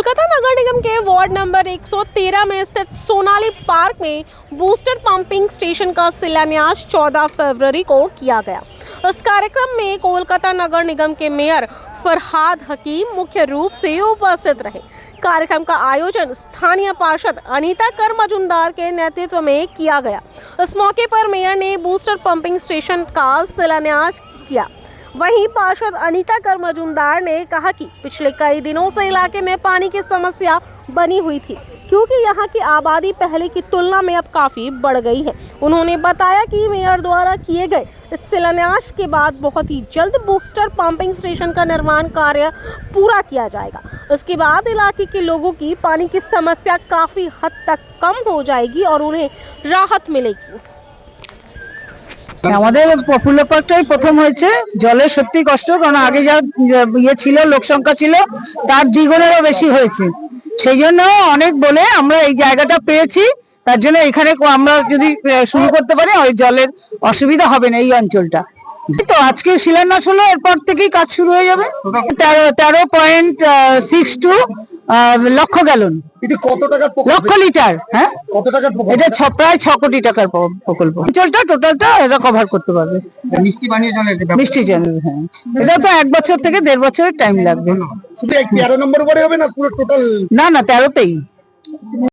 कोलकाता नगर निगम के ward number 113 में स्थित सोनाली पार्क में बूस्टर पंपिंग स्टेशन का शिलान्यास 14 फरवरी को किया गया। इस कार्यक्रम में कोलकाता नगर निगम के मेयर फरहाद हकीम मुख्य रूप से उपस्थित रहे। कार्यक्रम का आयोजन स्थानीय पार्षद अनीता कर मजूमदार के नेतृत्व में किया गया। इस मौके पर मेयर ने बूस्टर पंपिंग स्टेशन का शिलान्यास किया। वहीं पार्षद अनीता कर मजूमदार ने कहा कि पिछले कई दिनों से इलाके में पानी की समस्या बनी हुई थी, क्योंकि यहां की आबादी पहले की तुलना में अब काफी बढ़ गई है। उन्होंने बताया कि मेयर द्वारा किए गए इस शिलान्यास के बाद बहुत ही जल्द बूस्टर पंपिंग स्टेशन का निर्माण कार्य पूरा किया जाएगा। इसके बाद इलाके के लोगों की पानी की समस्या काफी हद तक कम हो जाएगी और उन्हें राहत मिलेगी। আমাদের পপুলার পার্কটাই প্রথম হয়েছে। জলের সত্যি কষ্ট, কারণ আগে যা ছিল লোক সংখ্যা ছিল তার দ্বিগুণেরও বেশি হয়েছে। সেই জন্য অনেক বলে আমরা এই জায়গাটা পেয়েছি, তার জন্য এখানে আমরা যদি শুরু করতে পারি ওই জলের অসুবিধা হবে না এই অঞ্চলটা। তো আজকে শিলান্যাস হলো, এরপর থেকেই কাজ শুরু হয়ে যাবে। 13.62 লক্ষ গ্যালন, কত টাকার লক্ষ লিটার। হ্যাঁ, কত টাকার এটা প্রায় 6 কোটি টাকার প্রকল্প। অঞ্চলটা টোটালটা এটা কভার করতে পারবে। মিষ্টি পানীয় জলের মিষ্টি জল, হ্যাঁ, এটা তো 1 বছর থেকে 1.5 বছরের টাইম লাগবে। শুধু 13 নম্বর ওয়ার্ডে হবে না পুরো টোটাল? না, 13তেই।